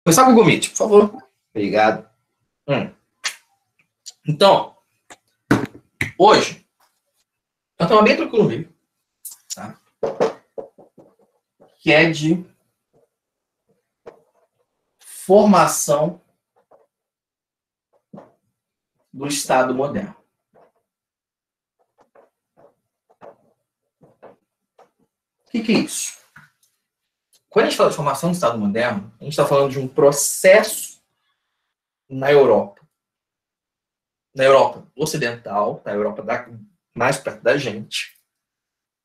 Começar com o Google Meet, por favor. Obrigado. Então, hoje, é um tema bem tranquilo mesmo, tá? Que é de formação do Estado moderno. O que é isso? Quando a gente fala de formação do Estado moderno, a gente está falando de um processo na Europa. Na Europa ocidental, na Europa mais perto da gente,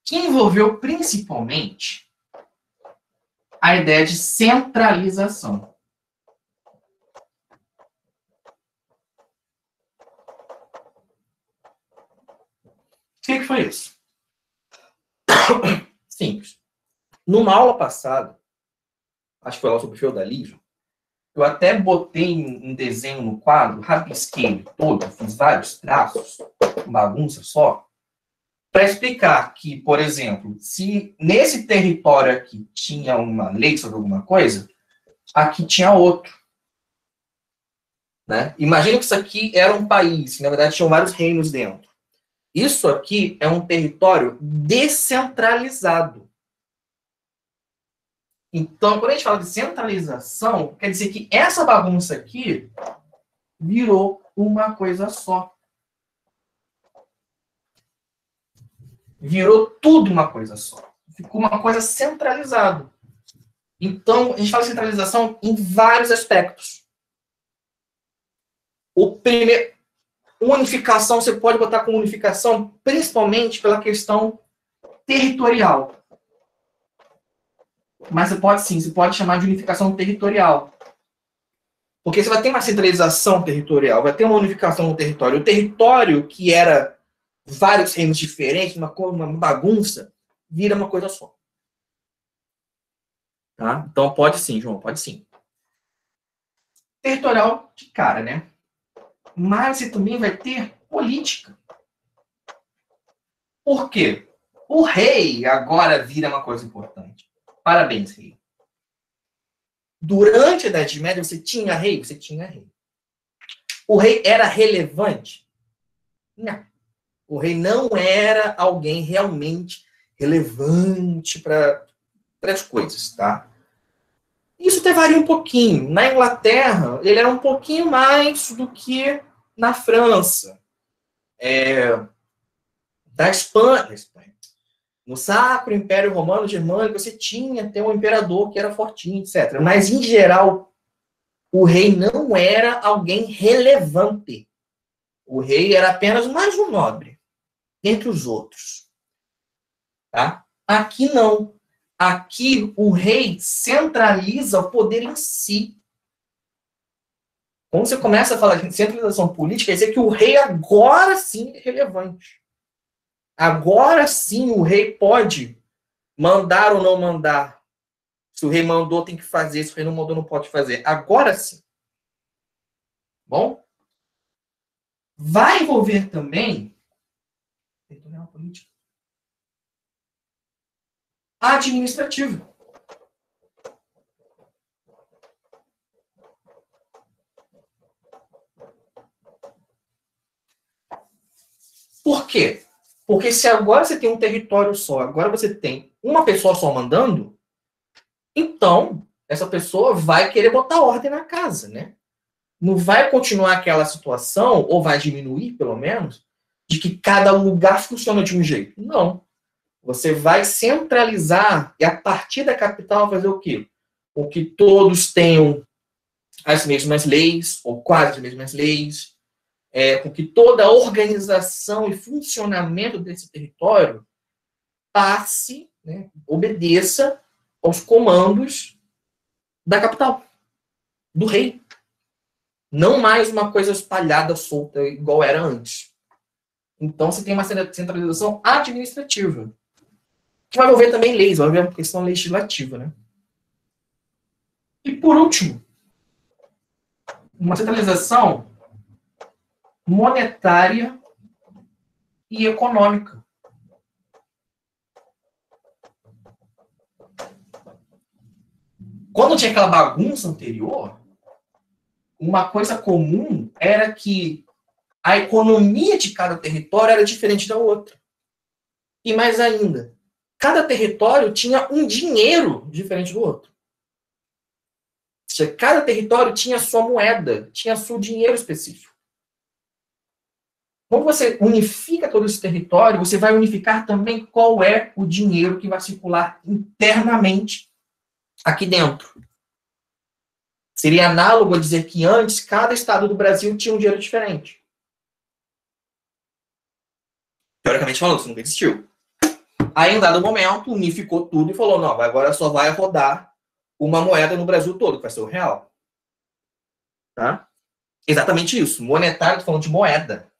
que envolveu principalmente a ideia de centralização. O que foi isso? Simples. Numa aula passada, acho que foi lá sobre feudalismo, eu até botei um desenho no quadro, rabisquei ele todo, fiz vários traços, bagunça só, para explicar que, por exemplo, se nesse território aqui tinha uma lei sobre alguma coisa, aqui tinha outro. Né? Imagina que isso aqui era um país, que na verdade tinham vários reinos dentro. Isso aqui é um território descentralizado. Então, quando a gente fala de centralização, quer dizer que essa bagunça aqui virou uma coisa só. Virou tudo uma coisa só. Ficou uma coisa centralizada. Então, a gente fala de centralização em vários aspectos. O primeiro, unificação, você pode botar como unificação principalmente pela questão territorial. Mas você pode chamar de unificação territorial. Porque você vai ter uma centralização territorial, vai ter uma unificação no território. O território, que era vários reinos diferentes, uma bagunça, vira uma coisa só. Tá? Então pode sim, João, pode sim. Territorial de cara, né? Mas você também vai ter política. Por quê? O rei agora vira uma coisa importante. Parabéns, rei. Durante a Idade Média, você tinha rei? Você tinha rei. O rei era relevante? Não. O rei não era alguém realmente relevante para as coisas, tá? Isso até varia um pouquinho. Na Inglaterra, ele era um pouquinho mais do que na França. Da Espanha. No Sacro Império Romano Germânico, você tinha até um imperador que era fortinho, etc. Mas, em geral, o rei não era alguém relevante. O rei era apenas mais um nobre, entre os outros. Tá? Aqui não. Aqui o rei centraliza o poder em si. Quando você começa a falar de centralização política, quer dizer que o rei agora sim é relevante. Agora sim o rei pode mandar ou não mandar. Se o rei mandou, tem que fazer. Se o rei não mandou, não pode fazer. Agora sim. Bom? Vai envolver também administrativo. Por quê? Porque se agora você tem um território só, agora você tem uma pessoa só mandando, então essa pessoa vai querer botar ordem na casa, né? Não vai continuar aquela situação, ou vai diminuir, pelo menos, de que cada lugar funciona de um jeito. Não. Você vai centralizar e, a partir da capital, fazer o quê? O que todos tenham as mesmas leis, ou quase as mesmas leis, com que toda a organização e funcionamento desse território passe, né, obedeça aos comandos da capital, do rei. Não mais uma coisa espalhada, solta, igual era antes. Então, você tem uma centralização administrativa, que vai envolver também leis, vai envolver uma questão legislativa. Né? E, por último, uma centralização monetária e econômica. quando tinha aquela bagunça anterior, uma coisa comum era que a economia de cada território era diferente da outra. E mais ainda, cada território tinha um dinheiro diferente do outro. Ou seja, cada território tinha a sua moeda, tinha seu dinheiro específico. Quando você unifica todo esse território, você vai unificar também qual é o dinheiro que vai circular internamente aqui dentro. Seria análogo a dizer que antes cada estado do Brasil tinha um dinheiro diferente. Teoricamente falando, isso nunca existiu. Aí, em dado momento, unificou tudo e falou, não, agora só vai rodar uma moeda no Brasil todo, que vai ser o real. Tá? Exatamente isso. Monetário, tô falando de moeda.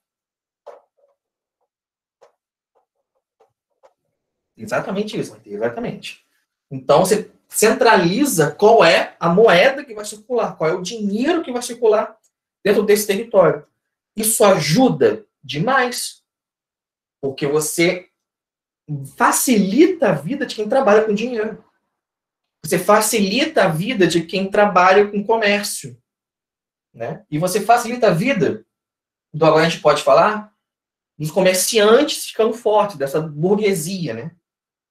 Exatamente isso, exatamente. Então, você centraliza qual é a moeda que vai circular, qual é o dinheiro que vai circular dentro desse território. Isso ajuda demais, porque você facilita a vida de quem trabalha com dinheiro. Você facilita a vida de quem trabalha com comércio. Né? E você facilita a vida, do agora a gente pode falar, dos comerciantes ficando fortes, dessa burguesia. Né?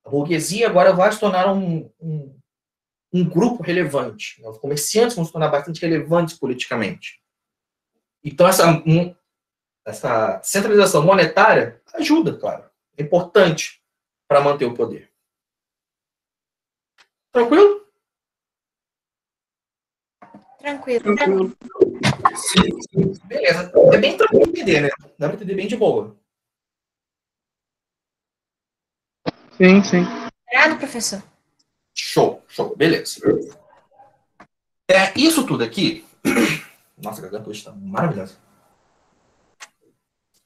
A burguesia agora vai se tornar um grupo relevante. Né? Os comerciantes vão se tornar bastante relevantes politicamente. Então, essa centralização monetária ajuda, claro. É importante para manter o poder. Tranquilo? Tranquilo. Beleza. É bem tranquilo entender, né? Dá para entender bem de boa. Sim, sim. Obrigado, professor. Show. Beleza. Isso tudo aqui... Nossa, a garganta hoje está maravilhosa.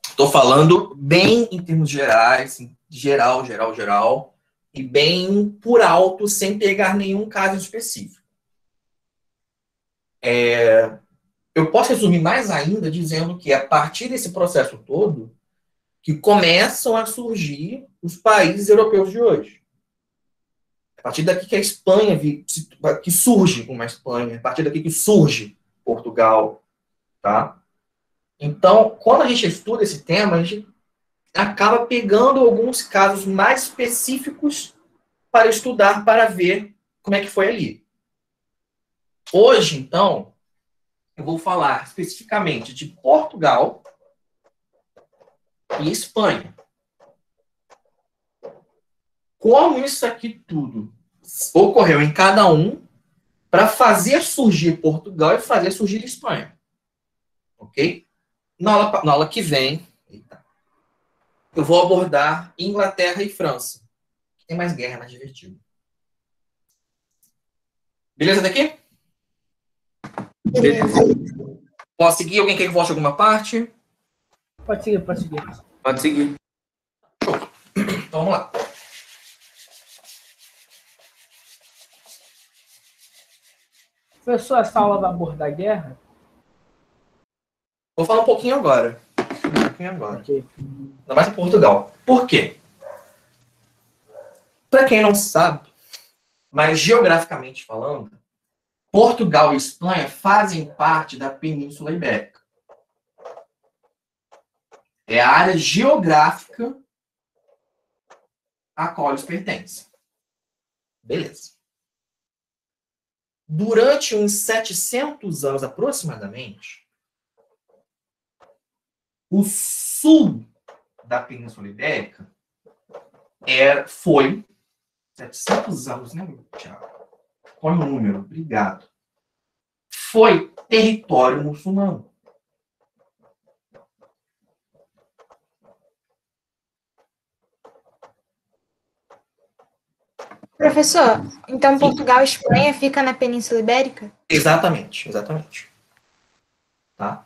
Estou falando bem em termos gerais, geral, e bem por alto, sem pegar nenhum caso específico. Eu posso resumir mais ainda dizendo que, a partir desse processo todo, que começam a surgir os países europeus de hoje. A partir daqui que a Espanha, que surge uma Espanha, a partir daqui que surge Portugal, tá? Então, quando a gente estuda esse tema, a gente acaba pegando alguns casos mais específicos para estudar, para ver como é que foi ali. Hoje, então, eu vou falar especificamente de Portugal e Espanha. Como isso aqui tudo ocorreu em cada um para fazer surgir Portugal e fazer surgir Espanha. Ok? Na aula que vem, eu vou abordar Inglaterra e França. Tem mais guerra, mais divertido. Beleza daqui? Beleza. Posso seguir? Alguém quer que volte alguma parte? Pode seguir, pode seguir. Pode seguir. Então vamos lá. Professor, essa aula vai abordar a guerra? Vou falar um pouquinho agora. Ok. Ainda mais em Portugal. Por quê? Para quem não sabe, mas geograficamente falando, Portugal e Espanha fazem parte da Península Ibérica. É a área geográfica a qual eles pertencem. Beleza. Durante uns 700 anos aproximadamente, o sul da Península Ibérica foi 700 anos, né, Thiago? Qual é o número? Obrigado. Foi território muçulmano. Professor, então Portugal e Espanha fica na Península Ibérica? Exatamente. Tá?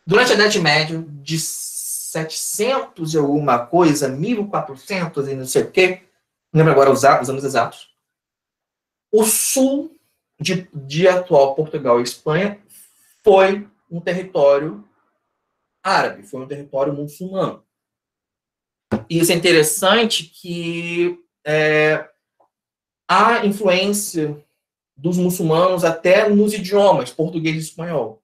Durante a Idade Média, de 700 e alguma coisa, 1400 e não sei o quê, não lembro agora os anos exatos, o sul de atual Portugal e Espanha foi um território árabe, foi um território muçulmano. E isso é interessante que a influência dos muçulmanos até nos idiomas, português e espanhol.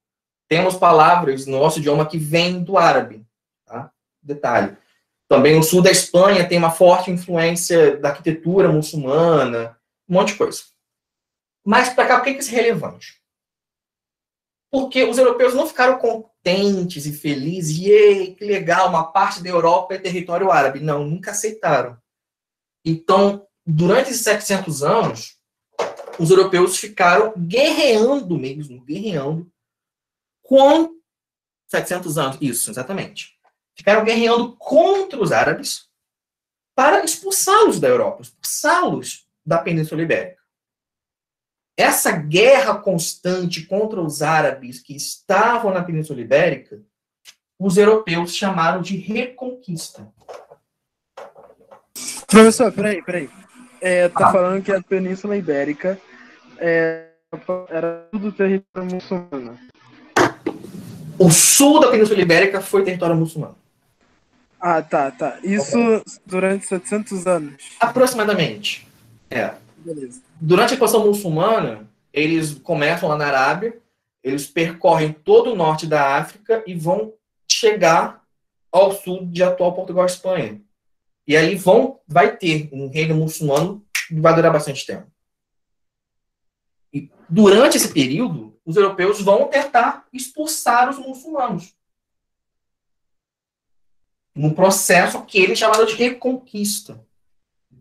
Temos palavras no nosso idioma que vêm do árabe. Tá? Detalhe. Também o sul da Espanha tem uma forte influência da arquitetura muçulmana, um monte de coisa. Mas para cá, por que isso é relevante? Porque os europeus não ficaram contentes e felizes, e que legal, uma parte da Europa é território árabe. Não, nunca aceitaram. Então, durante esses 700 anos, os europeus ficaram guerreando mesmo, guerreando com 700 anos, isso, exatamente. Ficaram guerreando contra os árabes para expulsá-los da Europa, expulsá-los da Península Ibérica. Essa guerra constante contra os árabes que estavam na Península Ibérica, os europeus chamaram de Reconquista. Professor, peraí. Tá falando que a Península Ibérica era tudo território muçulmano. O sul da Península Ibérica foi território muçulmano. Ah, tá. Isso durante 700 anos. Aproximadamente. Beleza. Durante a expansão muçulmana, eles começam lá na Arábia, eles percorrem todo o norte da África e vão chegar ao sul de atual Portugal e Espanha. E aí vai ter um reino muçulmano que vai durar bastante tempo. E durante esse período, os europeus vão tentar expulsar os muçulmanos. Num processo que eles chamaram de reconquista.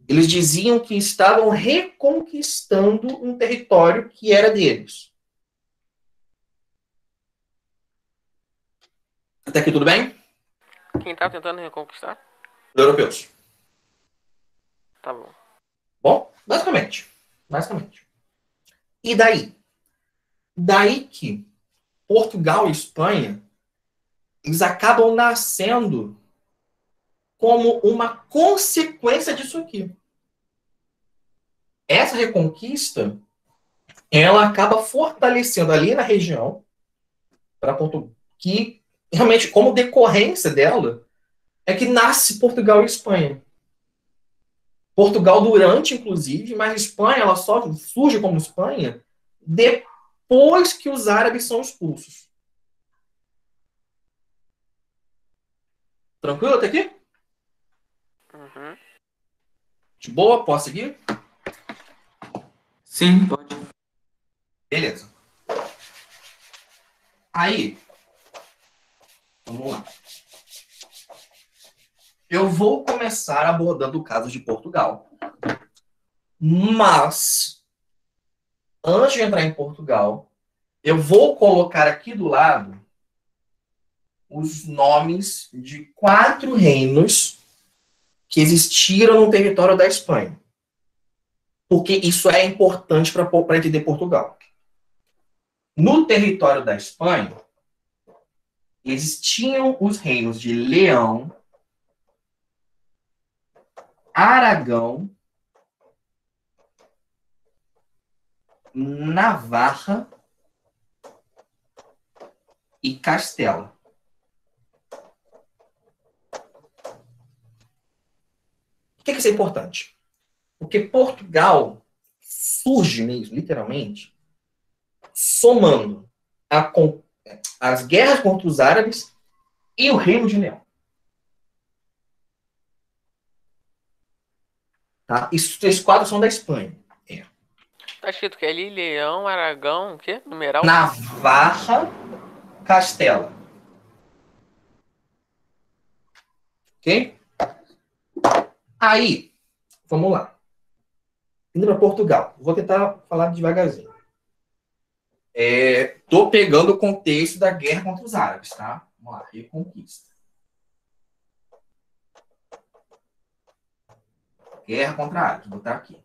Eles diziam que estavam reconquistando um território que era deles. Até aqui tudo bem? Quem tá tentando reconquistar? Os europeus. Tá bom. Bom, basicamente. E daí? Daí que Portugal e Espanha, eles acabam nascendo como uma consequência disso aqui. Essa reconquista, ela acaba fortalecendo ali na região, para Portugal, que realmente, como decorrência dela, é que nasce Portugal e Espanha. Portugal durante, inclusive, mas a Espanha, ela só surge como Espanha depois que os árabes são expulsos. Tranquilo até aqui? Uhum. De boa? Posso seguir? Sim, pode. Beleza. Aí, vamos lá. Eu vou começar abordando o caso de Portugal. Mas, antes de entrar em Portugal, eu vou colocar aqui do lado os nomes de 4 reinos que existiram no território da Espanha. Porque isso é importante para entender Portugal. No território da Espanha, existiam os reinos de Leão, Aragão, Navarra e Castela. Por que isso é importante? Porque Portugal surge mesmo, literalmente, somando as guerras contra os árabes e o Reino de Leão. Tá? Esses 4 são da Espanha. Tá escrito que é ali, Leão, Aragão, o quê? Numeral? Navarra, Castela. Ok? Aí, vamos lá. Indo para Portugal. Vou tentar falar devagarzinho. Tô pegando o contexto da guerra contra os árabes, tá? Vamos lá, reconquista. Guerra contra árabes, vou botar aqui.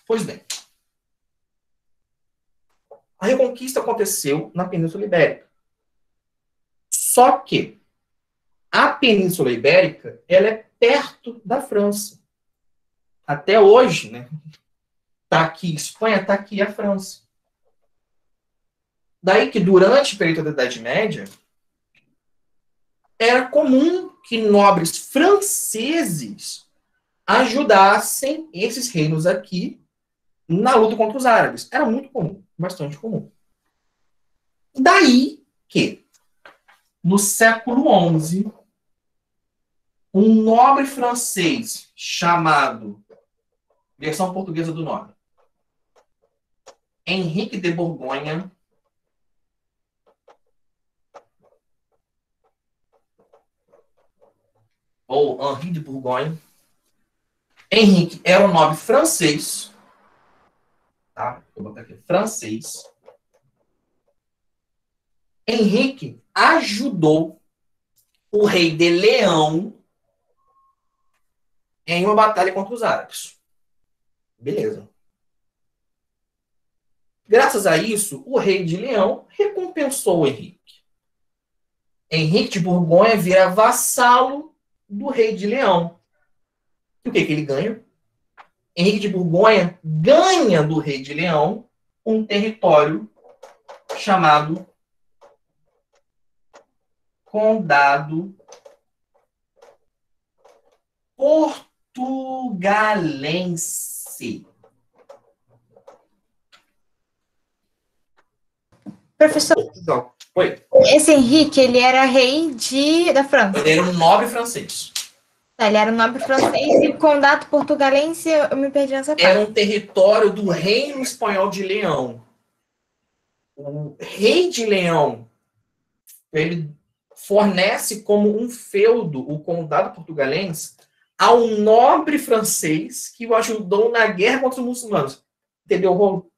Pois bem. A reconquista aconteceu na Península Ibérica. Só que a Península Ibérica, ela é perto da França. Até hoje, né? Tá aqui Espanha, tá aqui a França. Daí que durante o período da Idade Média, era comum que nobres franceses ajudassem esses reinos aqui na luta contra os árabes. Era muito comum, bastante comum. Daí que, no século XI, um nobre francês chamado, versão portuguesa do nome, Henrique de Borgonha, ou Henri de Bourgogne. Henrique era um nobre francês, tá? Vou botar aqui, francês. Henrique ajudou o rei de Leão em uma batalha contra os árabes. Beleza. Graças a isso, o rei de Leão recompensou o Henrique. Henrique de Borgonha vira vassalo do rei de Leão. E o que ele ganha? Henrique de Borgonha ganha do rei de Leão um território chamado Condado Portugalense. Professor, Portugal. Oi. esse Henrique, ele era rei da França. Ele era um nobre francês. Tá, ele era um nobre francês e o condado portugalense, eu me perdi nessa parte. Era um território do Reino Espanhol de Leão. O rei de Leão, ele fornece como um feudo o condado portugalense a um nobre francês que o ajudou na guerra contra os muçulmanos. Entendeu, Rolo?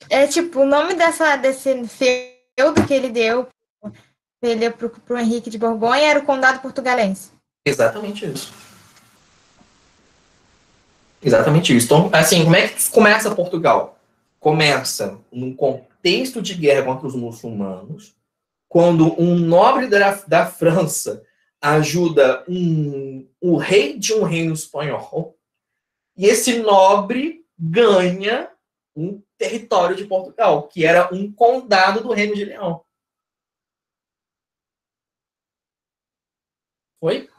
É tipo, o nome desse feudo que ele deu pro Henrique de Borgonha era o condado portugalense. Exatamente isso. Exatamente isso. Então, assim, como é que começa Portugal? Começa num contexto de guerra contra os muçulmanos, quando um nobre da França ajuda o rei de um reino espanhol, e esse nobre ganha um território de Portugal, que era um condado do Reino de Leão. Foi?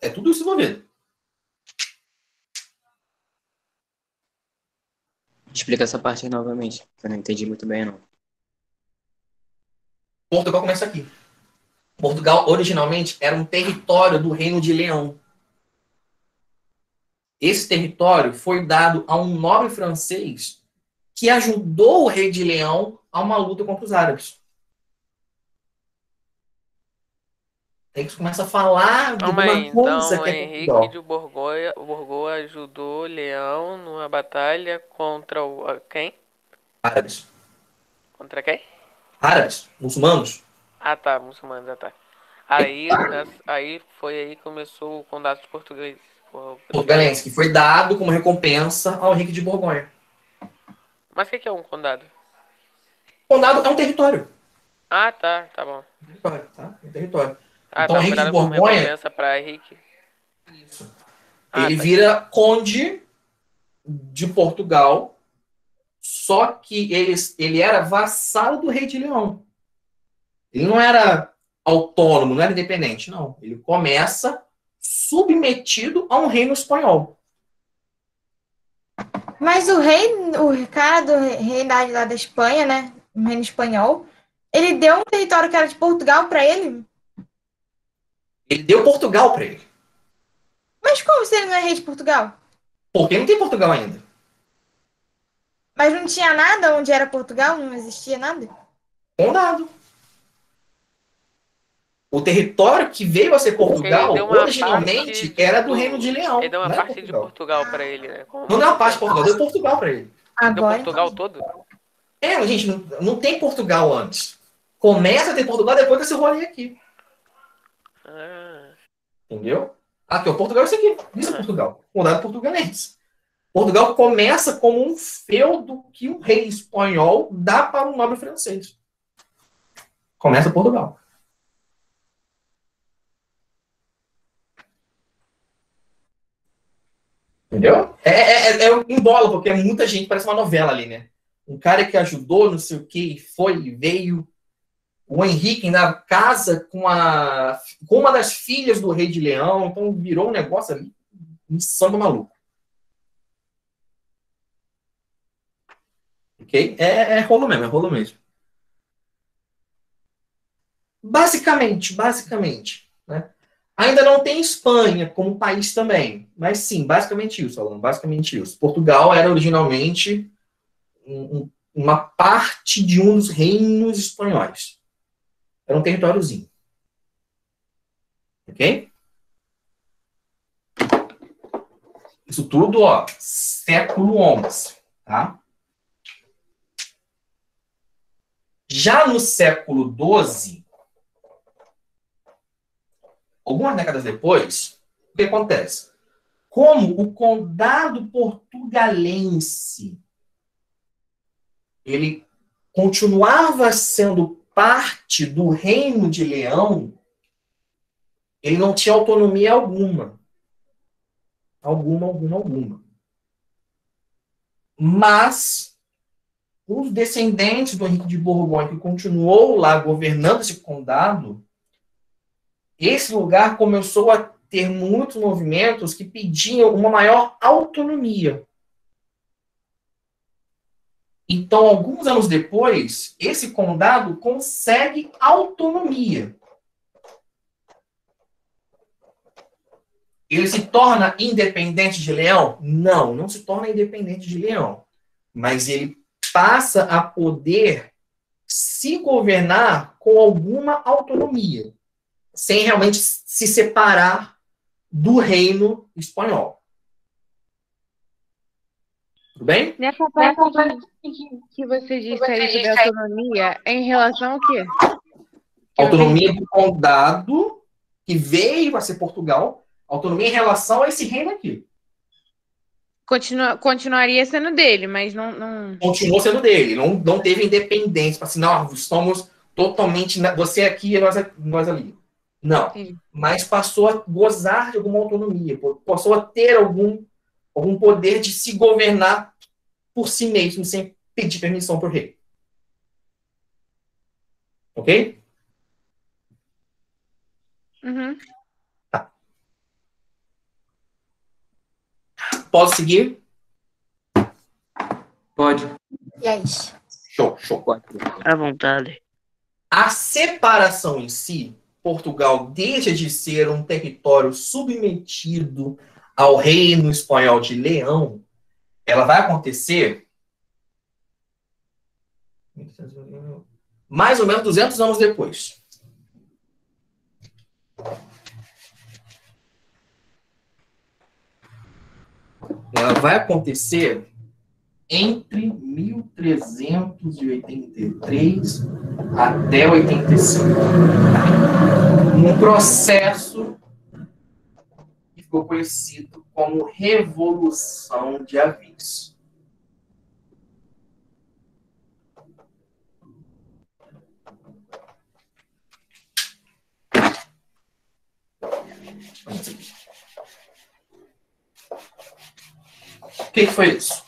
É tudo isso envolvido. Explica essa parte aí novamente, que eu não entendi muito bem, não. Portugal começa aqui. Portugal, originalmente, era um território do Reino de Leão. Esse território foi dado a um nobre francês que ajudou o rei de Leão a uma luta contra os árabes. Aí você começa a falar de Calma aí, alguma coisa então que é Henrique Portugal. de Borgoa ajudou Leão numa batalha contra quem? Árabes. Contra quem? Árabes, muçulmanos. Ah tá, muçulmanos, tá. Aí foi aí que começou o condado de português. Portugalense, que foi dado como recompensa ao Henrique de Borgonha. Mas o que é um condado? Condado é um território. Ah tá, tá bom. Território, tá? Um território. Ah, Então, tá, Henrique foi de dado como Borgonha, recompensa pra Henrique. isso. Ah, Ele tá. vira conde de Portugal, só que ele era vassalo do rei de Leão. Ele não era autônomo, não era independente, não. Ele começa submetido a um reino espanhol. Mas o cara do rei lá da Espanha, né? Um reino espanhol, ele deu um território que era de Portugal para ele. Ele deu Portugal para ele. Mas como se ele não é rei de Portugal? Porque não tem Portugal ainda. Mas não tinha nada onde era Portugal? Não existia nada? Condado. O território que veio a ser Portugal, Ele deu uma originalmente, parte era do Reino de Leão. Ele deu uma não era parte de Portugal. Portugal pra ele, né? Não deu uma parte de Portugal, deu Portugal para ele. Deu Agora. Portugal todo? É, gente, não tem Portugal antes. Começa a ter Portugal depois desse rolê aqui. Ah, Entendeu? Aqui, ó, Portugal é isso aqui. Isso é Portugal. Condado portugalense. Portugal começa como um feudo que um rei espanhol dá para um nobre francês. Começa Portugal. Entendeu? É um embolo, porque é muita gente, parece uma novela ali, né? um cara que ajudou, não sei o que, foi e veio. O Henrique na casa com uma das filhas do rei de Leão, então virou um negócio ali, um samba maluco. Ok? É rolo mesmo, é rolo mesmo. Basicamente, né? Ainda não tem Espanha como país também, mas sim, basicamente isso, Alan, basicamente isso. Portugal era originalmente uma parte de um dos reinos espanhóis. Era um territóriozinho. Ok? Isso tudo, ó, século XI, tá? Já no século XII, algumas décadas depois, o que acontece? Como o condado portugalense ele continuava sendo parte do Reino de Leão, ele não tinha autonomia alguma. Alguma. Mas os descendentes do Henrique de Borgonha, que continuou lá governando esse condado, esse lugar começou a ter muitos movimentos que pediam uma maior autonomia. Então, alguns anos depois, esse condado consegue autonomia. Ele se torna independente de Leão? Não, não se torna independente de Leão. Mas ele passa a poder se governar com alguma autonomia, sem realmente se separar do reino espanhol. Tudo bem? Nessa parte que você disse aí sobre autonomia, é em relação ao quê? Autonomia do condado, que veio a ser Portugal, autonomia em relação a esse reino aqui. Continuaria sendo dele, mas não... Continuou sendo dele, não teve independência, para assim, não, somos totalmente, você aqui e nós ali. Não, Sim. Mas passou a gozar de alguma autonomia, passou a ter algum poder de se governar por si mesmo, sem pedir permissão para o rei. Ok? Uhum. Tá. Posso seguir? Pode. Yes. Show. Pode. À vontade. A separação em si, Portugal deixa de ser um território submetido ao reino espanhol de Leão, ela vai acontecer mais ou menos 200 anos depois. Ela vai acontecer entre 1383 até 85. Um processo que ficou conhecido como Revolução de Avis. O que foi isso?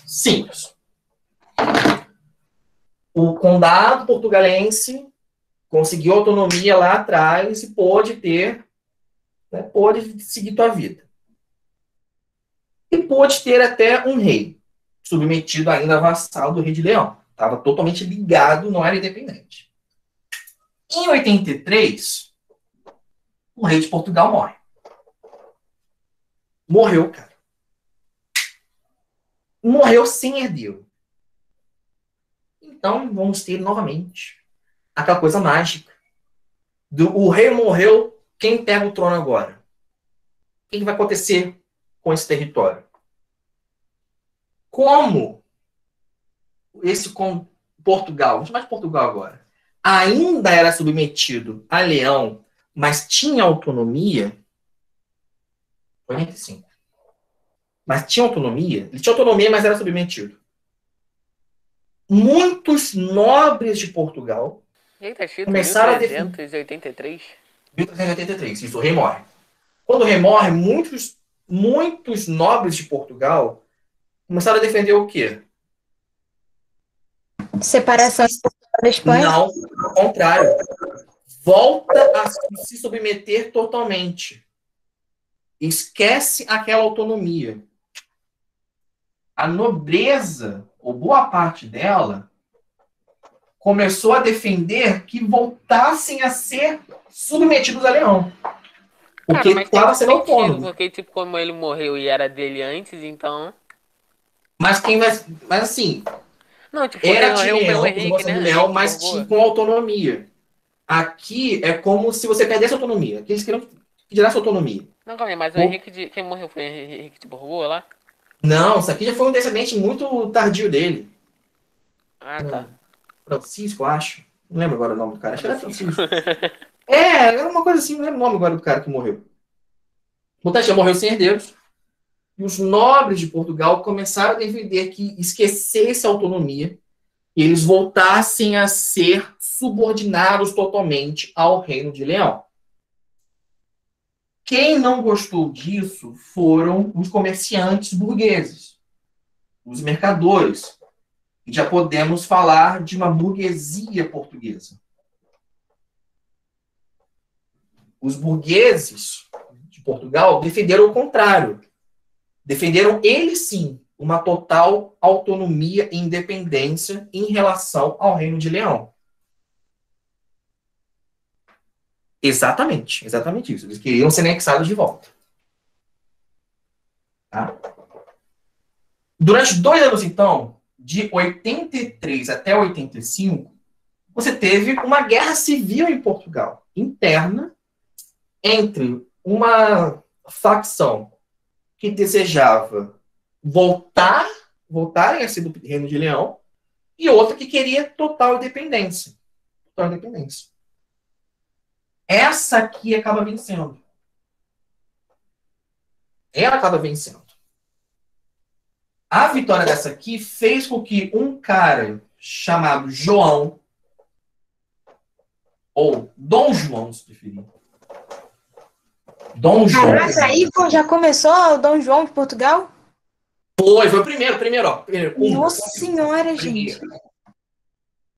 Simples. O condado portugalense conseguiu autonomia lá atrás e pôde seguir sua vida. E pôde ter até um rei, submetido ainda a vassalo do rei de Leão. Estava totalmente ligado, não era independente. Em 83, o rei de Portugal morre. Morreu, cara. Morreu sem herdeiro. Então, vamos ter novamente aquela coisa mágica. O rei morreu, quem pega o trono agora? O que vai acontecer com esse território? Como Portugal, vamos chamar de Portugal agora, ainda era submetido a Leão, mas tinha autonomia, 45. Mas tinha autonomia, ele tinha autonomia, mas era submetido. Muitos nobres de Portugal começaram a definir... 1383? 1383, isso, o rei morre. Quando o rei morre, muitos nobres de Portugal começaram a defender o quê? Separação da Espanha? Não, ao contrário. Volta a se submeter totalmente. Esquece aquela autonomia. A nobreza, ou boa parte dela, começou a defender que voltassem a ser submetidos a Leão. Porque mas estava tem sendo autônomo. porque, tipo, como ele morreu e era dele antes, então... Mas quem vai. Mas assim, Não, tipo, era de morreu o Leão, Henrique, continuação né? de Leão, Henrique mas Borgoa. com autonomia. Aqui é como se você perdesse a autonomia. Aqui eles queriam que tirasse a autonomia. Não, calma aí, mas o O- Henrique de... Quem morreu foi o Henrique de Borgoa lá? Não, isso aqui já foi um descendente muito tardio dele. Ah, tá. Francisco, eu acho. Não lembro agora o nome do cara. Acho que era Francisco. Era uma coisa assim, não lembro o nome agora do cara que morreu. O Tati já morreu sem herdeiros. E os nobres de Portugal começaram a defender que esquecesse a autonomia e eles voltassem a ser subordinados totalmente ao Reino de Leão. Quem não gostou disso foram os comerciantes burgueses, os mercadores. E já podemos falar de uma burguesia portuguesa. Os burgueses de Portugal defenderam o contrário. Defenderam, eles sim, uma total autonomia e independência em relação ao Reino de Leão. Exatamente isso. Eles queriam ser anexados de volta. Tá? Durante 2 anos, então, de 83 até 85, você teve uma guerra civil em Portugal, interna, entre uma facção que desejava voltarem a ser do Reino de Leão e outra que queria total independência. Essa aqui acaba vencendo. Ela acaba vencendo. A vitória dessa aqui fez com que um cara chamado João, ou Dom João, se preferir. Dom João. Caraca, aí já começou o Dom João de Portugal? Foi o primeiro. Nossa senhora, gente.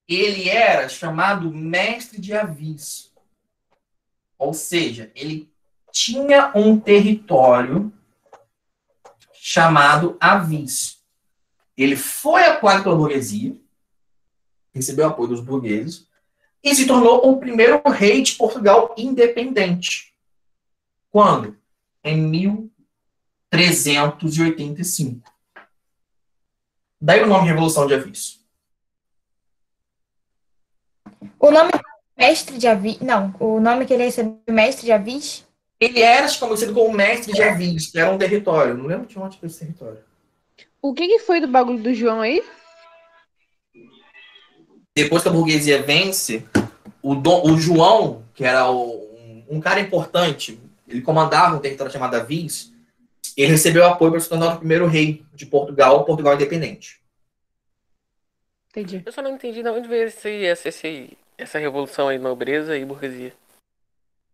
Ele era chamado mestre de Avis. Ou seja, ele tinha um território chamado Avis. Ele foi apoiado pela burguesia, recebeu o apoio dos burgueses, e se tornou o primeiro rei de Portugal independente. Quando? Em 1385. Daí o nome Revolução de Avis. O nome mestre de Avis... Não, o nome que ele recebeu, mestre de Avis... Ele era conhecido como mestre de Avis, que era um território. Não lembro de onde foi esse território. O que foi do bagulho do João aí? Depois que a burguesia vence, o João, que era um cara importante, ele comandava um território chamado Avis, ele recebeu apoio para se tornar o primeiro rei de Portugal independente. Entendi. Eu só não entendi de onde veio essa revolução aí, nobreza e burguesia.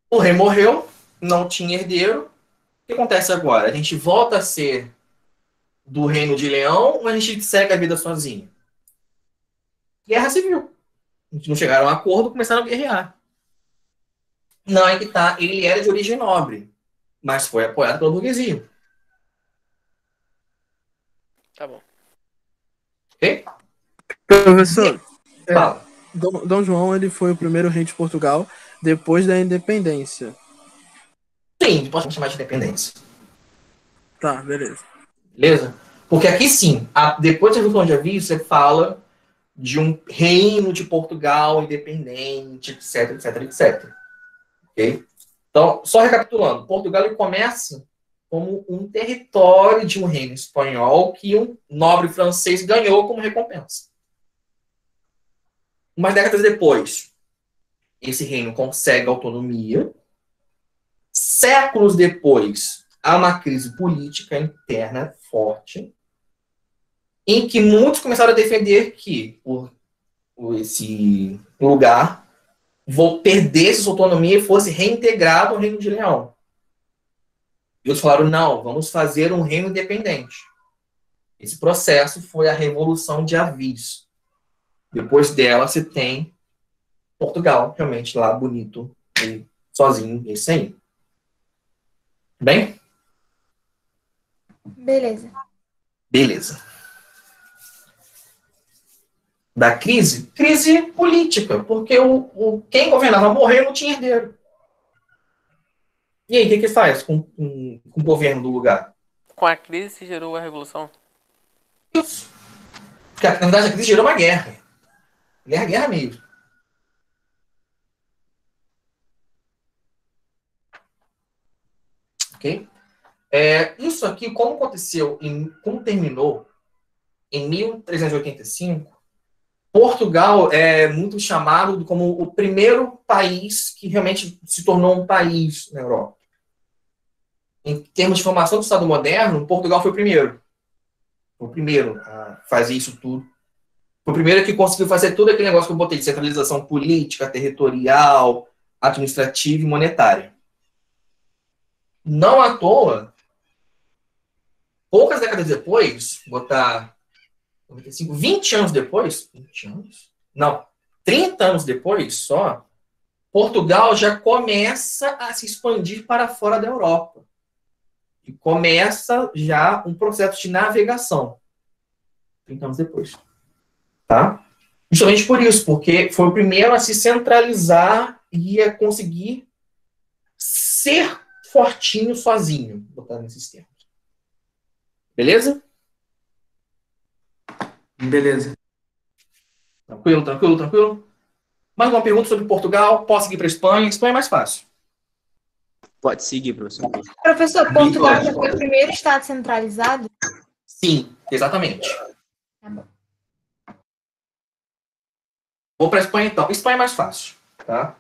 O rei morreu, não tinha herdeiro. O que acontece agora? A gente volta a ser do Reino de Leão ou a gente segue a vida sozinho? Guerra civil. A gente não chegaram a um acordo, começaram a guerrear. Não é que tá, ele era de origem nobre, mas foi apoiado pela burguesia. Tá bom. Ok? Professor, Fala. Dom João ele foi o primeiro rei de Portugal depois da independência. Sim, posso chamar de independência. Tá, beleza. Beleza? Porque aqui sim, depois da Revolução de Avis, você fala de um reino de Portugal independente, etc, etc, etc. Ok? Então, só recapitulando, Portugal ele começa como um território de um reino espanhol que um nobre francês ganhou como recompensa. Umas décadas depois, esse reino consegue autonomia. Séculos depois, há uma crise política interna forte, em que muitos começaram a defender que esse lugar perdesse sua autonomia e fosse reintegrado ao Reino de Leão. E outros falaram, não, vamos fazer um reino independente. Esse processo foi a Revolução de Avis. Depois dela, você tem Portugal, realmente lá bonito, e sozinho, esse aí. Bem? Beleza. Beleza. Da crise? Crise política, porque quem governava morreu e não tinha herdeiro. E aí, o que faz com o governo do lugar? Com a crise se gerou a revolução. Isso. Porque, na verdade, a crise gerou uma guerra. Guerra mesmo. Ok? Isso aqui, como terminou em 1385, Portugal é muito chamado como o primeiro país que realmente se tornou um país na Europa. Em termos de formação do Estado moderno, Portugal foi o primeiro. Foi o primeiro a fazer isso tudo. Foi o primeiro que conseguiu fazer tudo aquele negócio que eu botei de centralização política, territorial, administrativa e monetária. Não à toa, poucas décadas depois, botar 95, 20 anos depois, 20 anos? Não, 30 anos depois só, Portugal já começa a se expandir para fora da Europa. E começa já um processo de navegação. 30 anos depois. Tá? Justamente por isso, porque foi o primeiro a se centralizar e a conseguir ser fortinho sozinho, botando nesses termos. Beleza? Beleza. Tranquilo? Mais uma pergunta sobre Portugal? Posso seguir para a Espanha? Espanha é mais fácil. Pode seguir, professor. Professor, Portugal já foi o primeiro estado centralizado? Sim, exatamente. Tá bom. Vou para a Espanha, então. Espanha é mais fácil. Tá?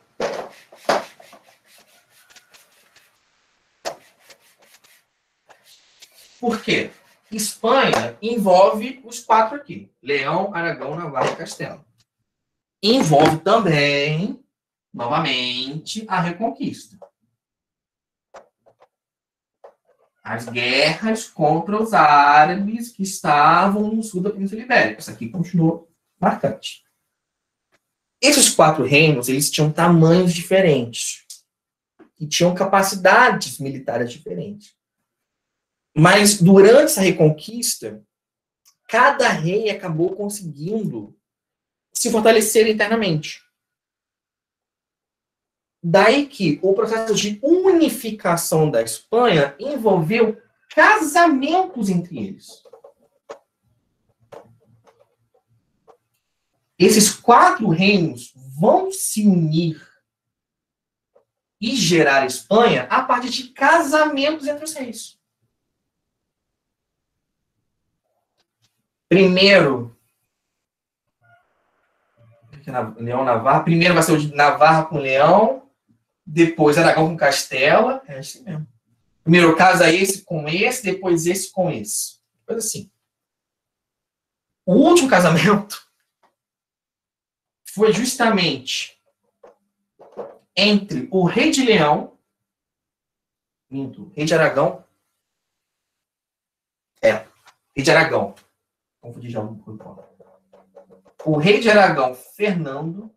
Por quê? Espanha envolve os 4 aqui. Leão, Aragão, Navarra e Castela. Envolve também, novamente, a Reconquista. As guerras contra os árabes que estavam no sul da Península Ibérica. Isso aqui continuou marcante. Esses 4 reinos, eles tinham tamanhos diferentes. E tinham capacidades militares diferentes. Mas, durante essa reconquista, cada rei acabou conseguindo se fortalecer internamente. Daí que o processo de unificação da Espanha envolveu casamentos entre eles. Esses 4 reinos vão se unir e gerar a Espanha a partir de casamentos entre os reis. Primeiro, Leão, Navarra. Primeiro vai ser o de Navarra com Leão, depois Aragão com Castela. É assim mesmo. Primeiro casa esse com esse, depois esse com esse. Coisa assim. O último casamento foi justamente entre o rei de Leão, rei de Aragão. Rei de Aragão. Confundi já um pouco. O rei de Aragão, Fernando,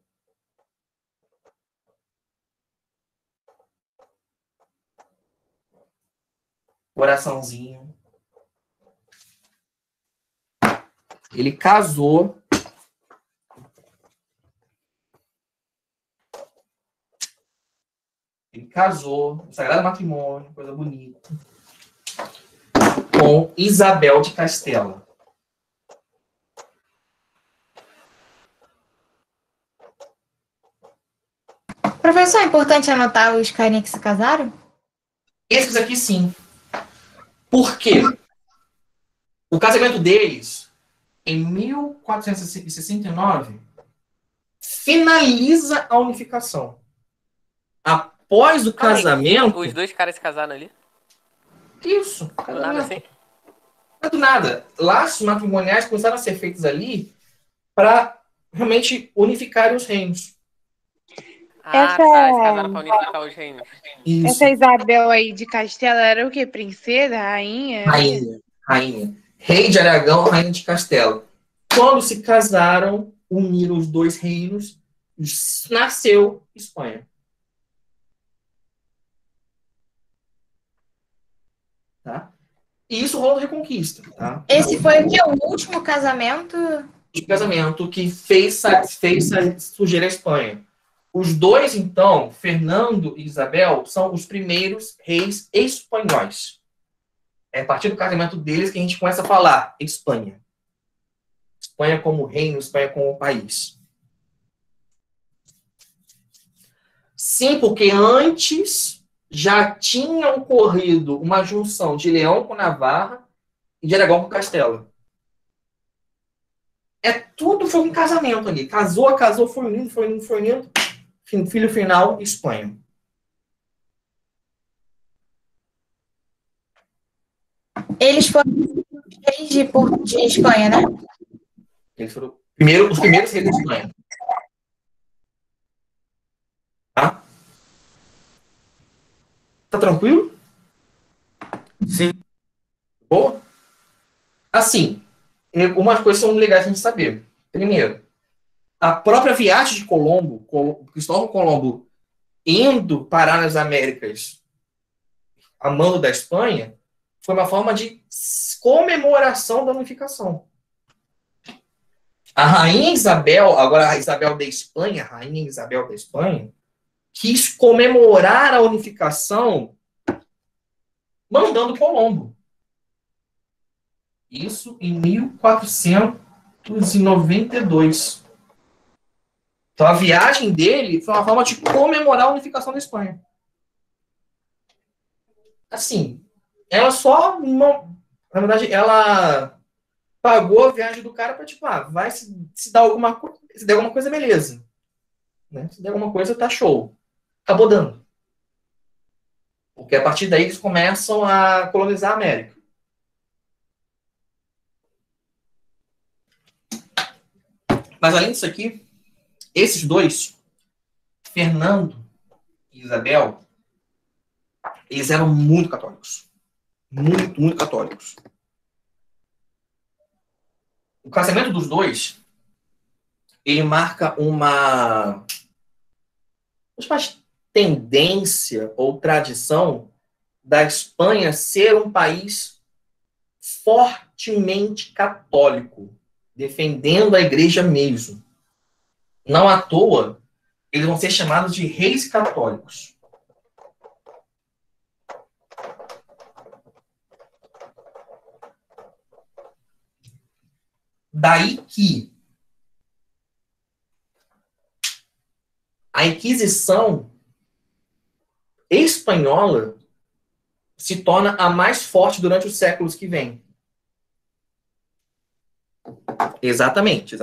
coraçãozinho, ele casou no sagrado matrimônio, coisa bonita, com Isabel de Castela. Professor, é importante anotar os carinhas que se casaram? Esses aqui sim. Por quê? O casamento deles, em 1469, finaliza a unificação. Após o casamento... Os 2 caras se casaram ali? Isso. Do nada assim? Não é do nada. Laços matrimoniais começaram a ser feitos ali para realmente unificarem os reinos. Eles casaram pra unificar os reinos. Isso. Essa Isabel aí de Castela era o quê? Princesa? Rainha? Rainha. Rei de Aragão, rainha de Castela. Quando se casaram, unir os dois reinos, nasceu Espanha. Tá? E isso rolou na Reconquista. Tá? Esse foi o quê? O último casamento? O casamento que fez surgir a Espanha. Os dois, então, Fernando e Isabel, são os primeiros reis espanhóis. É a partir do casamento deles que a gente começa a falar Espanha. Espanha como reino, Espanha como país. Sim, porque antes já tinha ocorrido uma junção de Leão com Navarra e de Aragão com Castela. Tudo foi um casamento ali. Casou, foi unindo. Filho final, Espanha. Eles foram reis de Espanha, né? Eles foram os primeiros reis da Espanha. Tá? Tá tranquilo? Sim. Boa? Assim, umas coisas são legais a gente saber. Primeiro, a própria viagem de Cristóvão Colombo, indo parar nas Américas a mando da Espanha, foi uma forma de comemoração da unificação. A rainha Isabel, agora a Isabel da Espanha, a rainha Isabel da Espanha, quis comemorar a unificação mandando Colombo. Isso em 1492. Então a viagem dele foi uma forma de comemorar a unificação da Espanha. Assim, ela só não. Na verdade, ela pagou a viagem do cara para tipo, vai se dar alguma coisa. Se der alguma coisa, beleza. Né? Se der alguma coisa, tá show. Acabou dando. Porque a partir daí eles começam a colonizar a América. Mas além disso aqui, esses dois, Fernando e Isabel, eles eram muito católicos. Muito, muito católicos. O casamento dos dois, ele marca uma tendência ou tradição da Espanha ser um país fortemente católico, defendendo a igreja mesmo. Não à toa, eles vão ser chamados de reis católicos. Daí que a Inquisição espanhola se torna a mais forte durante os séculos que vêm. Exatamente.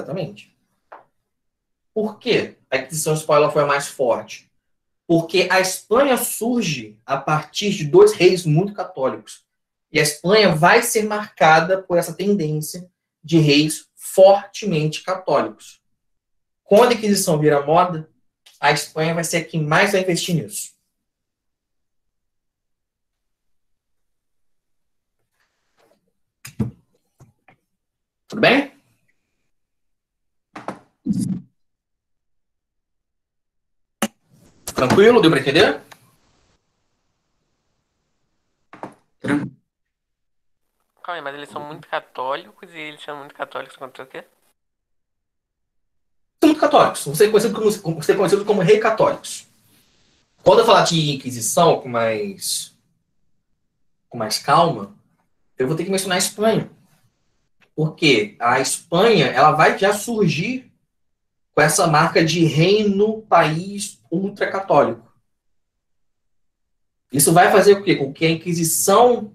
Por que a Inquisição espanhola foi a mais forte? Porque a Espanha surge a partir de dois reis muito católicos. E a Espanha vai ser marcada por essa tendência de reis fortemente católicos. Quando a Inquisição vira moda, a Espanha vai ser a que mais vai investir nisso. Tudo bem? Tranquilo? Deu para entender? Tranquilo. Calma aí, mas eles são muito católicos e eles são muito católicos contra o quê? São muito católicos. Você é conhecido como rei católicos. Quando eu falar de Inquisição com mais calma, eu vou ter que mencionar a Espanha. Porque a Espanha ela vai já surgir com essa marca de reino, país ultracatólico. Isso vai fazer o quê? Com que a Inquisição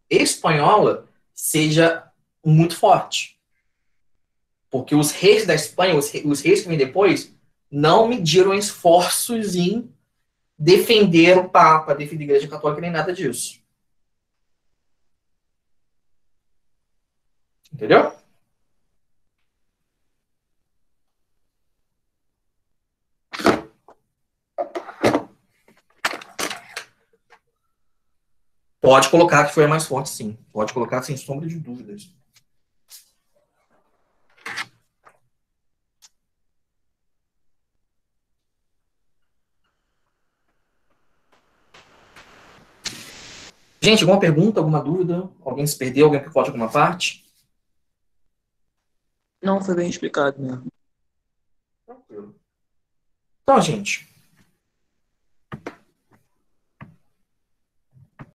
espanhola seja muito forte. Porque os reis da Espanha, os reis que vêm depois, não mediram esforços em defender o Papa, defender a Igreja Católica, nem nada disso. Entendeu? Pode colocar que foi a mais forte, sim. Pode colocar sem sombra de dúvidas. Gente, alguma pergunta, alguma dúvida? Alguém se perdeu? Alguém picou de alguma parte? Não, foi bem explicado mesmo. Tranquilo. Então, gente,